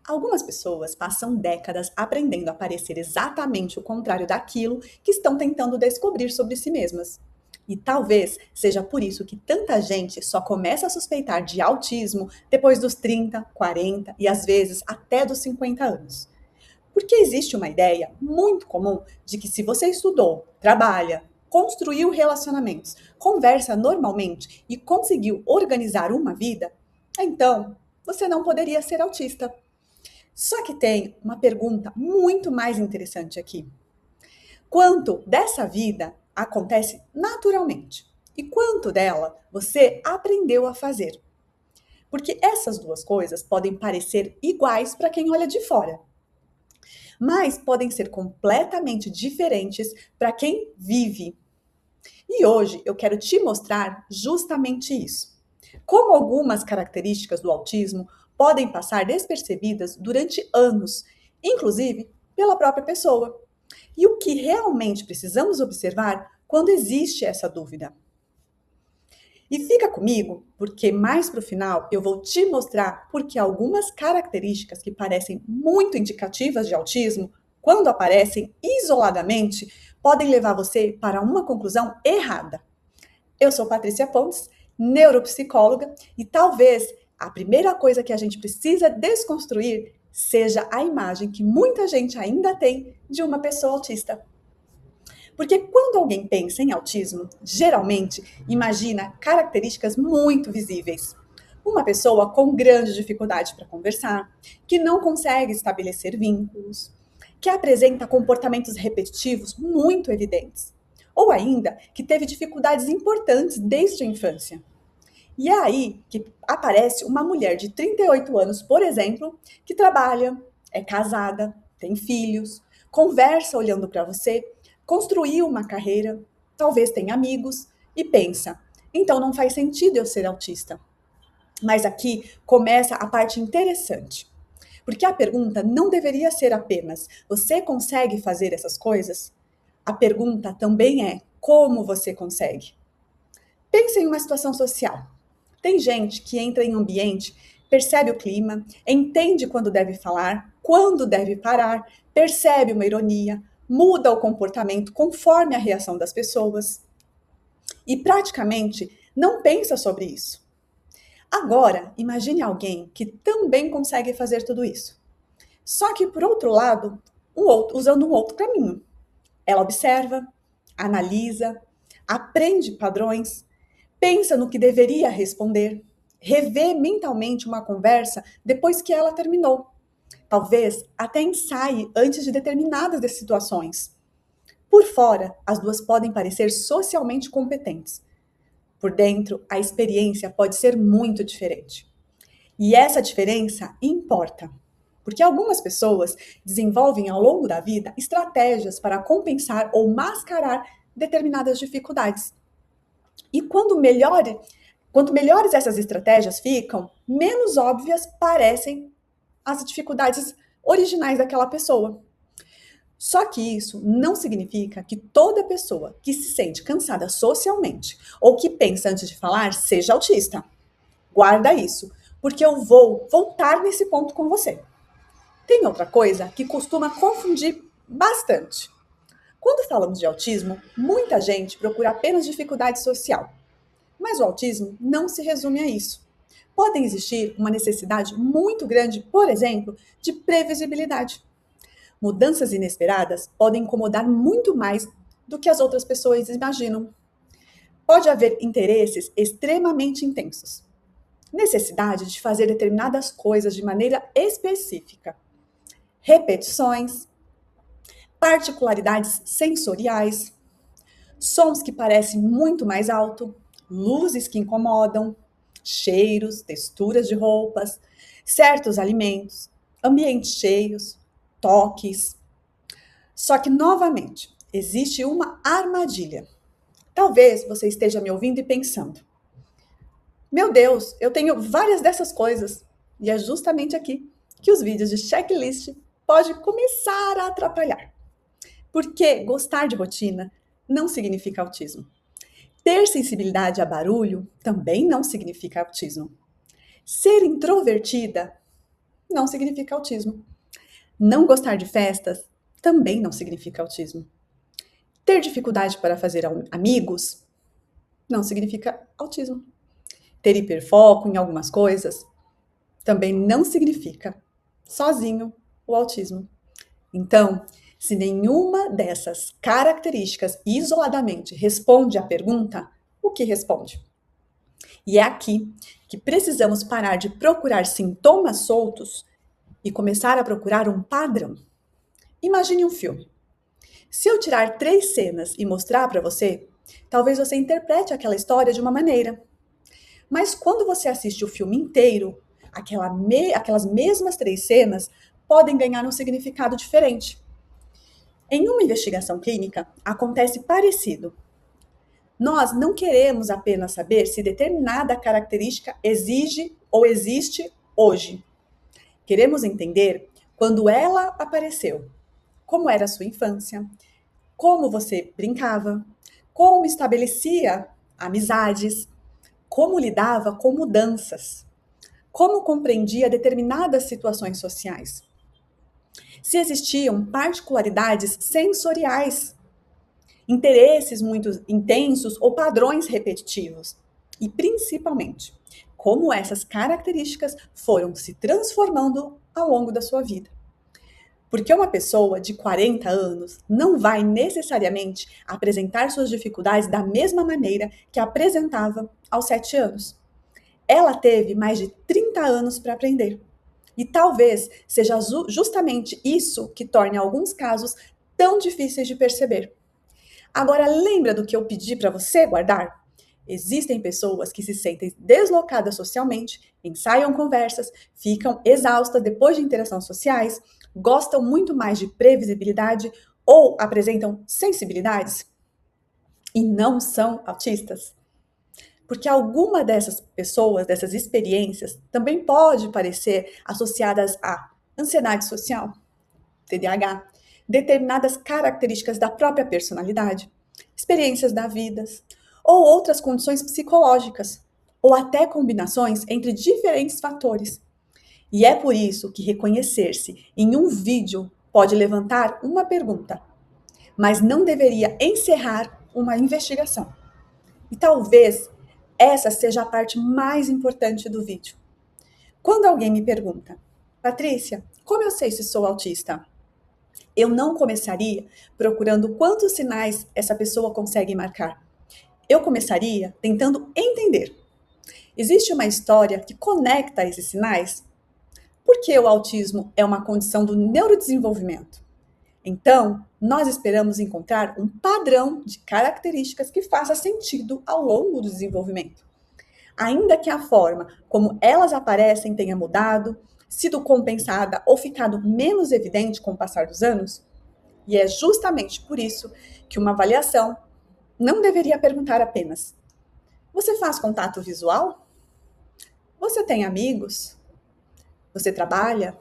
Algumas pessoas passam décadas aprendendo a parecer exatamente o contrário daquilo que estão tentando descobrir sobre si mesmas. E talvez seja por isso que tanta gente só começa a suspeitar de autismo depois dos 30, 40 e às vezes até dos 50 anos. Porque existe uma ideia muito comum de que se você estudou, trabalha, construiu relacionamentos, conversa normalmente e conseguiu organizar uma vida, então você não poderia ser autista. Só que tem uma pergunta muito mais interessante aqui. Quanto dessa vida acontece naturalmente? E quanto dela você aprendeu a fazer? Porque essas duas coisas podem parecer iguais para quem olha de fora, mas podem ser completamente diferentes para quem vive. E hoje eu quero te mostrar justamente isso. Como algumas características do autismo podem passar despercebidas durante anos, inclusive pela própria pessoa. E o que realmente precisamos observar quando existe essa dúvida. E fica comigo, porque mais para o final eu vou te mostrar porque algumas características que parecem muito indicativas de autismo, quando aparecem isoladamente, podem levar você para uma conclusão errada. Eu sou Patrícia Pontes, neuropsicóloga, e talvez a primeira coisa que a gente precisa desconstruir seja a imagem que muita gente ainda tem de uma pessoa autista. Porque quando alguém pensa em autismo, geralmente imagina características muito visíveis. Uma pessoa com grande dificuldade para conversar, que não consegue estabelecer vínculos, que apresenta comportamentos repetitivos muito evidentes, ou ainda que teve dificuldades importantes desde a infância. E é aí que aparece uma mulher de 38 anos, por exemplo, que trabalha, é casada, tem filhos, conversa olhando para você, construiu uma carreira, talvez tenha amigos e pensa: então não faz sentido eu ser autista. Mas aqui começa a parte interessante. Porque a pergunta não deveria ser apenas: você consegue fazer essas coisas? A pergunta também é: como você consegue? Pense em uma situação social. Tem gente que entra em um ambiente, percebe o clima, entende quando deve falar, quando deve parar, percebe uma ironia, muda o comportamento conforme a reação das pessoas e praticamente não pensa sobre isso. Agora, imagine alguém que também consegue fazer tudo isso. Só que, por outro lado, usando um outro caminho. Ela observa, analisa, aprende padrões, pensa no que deveria responder, revê mentalmente uma conversa depois que ela terminou. Talvez até ensaie antes de determinadas situações. Por fora, as duas podem parecer socialmente competentes. Por dentro, a experiência pode ser muito diferente. E essa diferença importa, porque algumas pessoas desenvolvem ao longo da vida estratégias para compensar ou mascarar determinadas dificuldades. E quanto melhores essas estratégias ficam, menos óbvias parecem as dificuldades originais daquela pessoa. Só que isso não significa que toda pessoa que se sente cansada socialmente ou que pensa antes de falar seja autista. Guarda isso, porque eu vou voltar nesse ponto com você. Tem outra coisa que costuma confundir bastante. Quando falamos de autismo, muita gente procura apenas dificuldade social. Mas o autismo não se resume a isso. Podem existir uma necessidade muito grande, por exemplo, de previsibilidade. Mudanças inesperadas podem incomodar muito mais do que as outras pessoas imaginam. Pode haver interesses extremamente intensos, necessidade de fazer determinadas coisas de maneira específica, repetições, particularidades sensoriais, sons que parecem muito mais alto, luzes que incomodam, cheiros, texturas de roupas, certos alimentos, ambientes cheios, toques. Só que, novamente, existe uma armadilha. Talvez você esteja me ouvindo e pensando: meu Deus, eu tenho várias dessas coisas. E é justamente aqui que os vídeos de checklist podem começar a atrapalhar. Porque gostar de rotina não significa autismo. Ter sensibilidade a barulho também não significa autismo. Ser introvertida não significa autismo. Não gostar de festas também não significa autismo. Ter dificuldade para fazer amigos não significa autismo. Ter hiperfoco em algumas coisas também não significa sozinho o autismo. Então, se nenhuma dessas características isoladamente responde à pergunta, o que responde? E é aqui que precisamos parar de procurar sintomas soltos e começar a procurar um padrão. Imagine um filme. Se eu tirar 3 cenas e mostrar para você, talvez você interprete aquela história de uma maneira. Mas quando você assiste o filme inteiro, aquelas mesmas 3 cenas podem ganhar um significado diferente. Em uma investigação clínica, acontece parecido. Nós não queremos apenas saber se determinada característica exige ou existe hoje. Queremos entender quando ela apareceu, como era a sua infância, como você brincava, como estabelecia amizades, como lidava com mudanças, como compreendia determinadas situações sociais. Se existiam particularidades sensoriais, interesses muito intensos ou padrões repetitivos. E, principalmente, como essas características foram se transformando ao longo da sua vida. Porque uma pessoa de 40 anos não vai necessariamente apresentar suas dificuldades da mesma maneira que apresentava aos 7 anos. Ela teve mais de 30 anos para aprender. E talvez seja justamente isso que torne alguns casos tão difíceis de perceber. Agora, lembra do que eu pedi para você guardar? Existem pessoas que se sentem deslocadas socialmente, ensaiam conversas, ficam exaustas depois de interações sociais, gostam muito mais de previsibilidade ou apresentam sensibilidades e não são autistas. Porque alguma dessas pessoas, dessas experiências, também pode parecer associadas a ansiedade social, TDAH, determinadas características da própria personalidade, experiências da vida, ou outras condições psicológicas, ou até combinações entre diferentes fatores. E é por isso que reconhecer-se em um vídeo pode levantar uma pergunta, mas não deveria encerrar uma investigação. E talvez essa seja a parte mais importante do vídeo. Quando alguém me pergunta, Patrícia, como eu sei se sou autista? Eu não começaria procurando quantos sinais essa pessoa consegue marcar. Eu começaria tentando entender. Existe uma história que conecta esses sinais? Por que o autismo é uma condição do neurodesenvolvimento? Então, nós esperamos encontrar um padrão de características que faça sentido ao longo do desenvolvimento. Ainda que a forma como elas aparecem tenha mudado, sido compensada ou ficado menos evidente com o passar dos anos, e é justamente por isso que uma avaliação não deveria perguntar apenas: você faz contato visual? Você tem amigos? Você trabalha?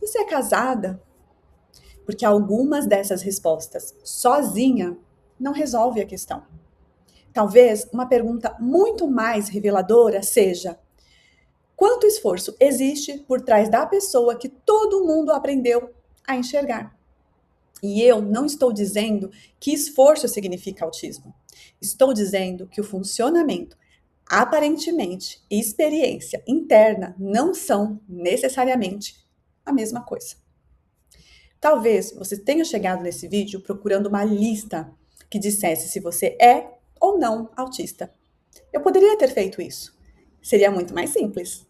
Você é casada? Porque algumas dessas respostas sozinha não resolve a questão. Talvez uma pergunta muito mais reveladora seja: quanto esforço existe por trás da pessoa que todo mundo aprendeu a enxergar? E eu não estou dizendo que esforço significa autismo. Estou dizendo que o funcionamento, aparentemente, e experiência interna não são necessariamente a mesma coisa. Talvez você tenha chegado nesse vídeo procurando uma lista que dissesse se você é ou não autista. Eu poderia ter feito isso. Seria muito mais simples.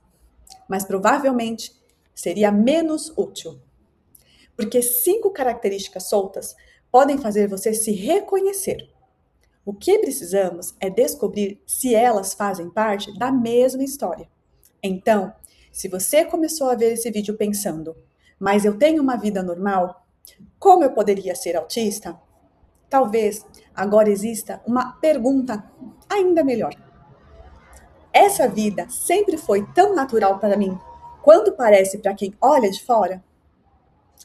Mas provavelmente seria menos útil. Porque 5 características soltas podem fazer você se reconhecer. O que precisamos é descobrir se elas fazem parte da mesma história. Então, se você começou a ver esse vídeo pensando, mas eu tenho uma vida normal, como eu poderia ser autista? Talvez agora exista uma pergunta ainda melhor. Essa vida sempre foi tão natural para mim quanto parece para quem olha de fora?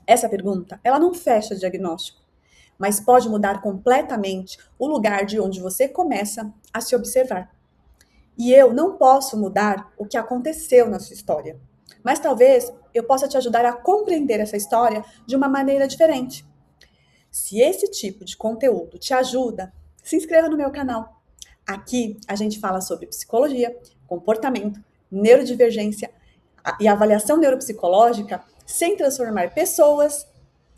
Essa pergunta, ela não fecha o diagnóstico, mas pode mudar completamente o lugar de onde você começa a se observar. E eu não posso mudar o que aconteceu na sua história, mas talvez eu possa te ajudar a compreender essa história de uma maneira diferente. Se esse tipo de conteúdo te ajuda, se inscreva no meu canal. Aqui a gente fala sobre psicologia, comportamento, neurodivergência e avaliação neuropsicológica sem transformar pessoas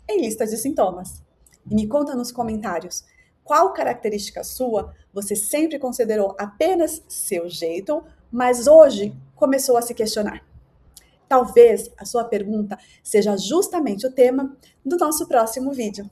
em listas de sintomas. E me conta nos comentários qual característica sua você sempre considerou apenas seu jeito, mas hoje começou a se questionar. Talvez a sua pergunta seja justamente o tema do nosso próximo vídeo.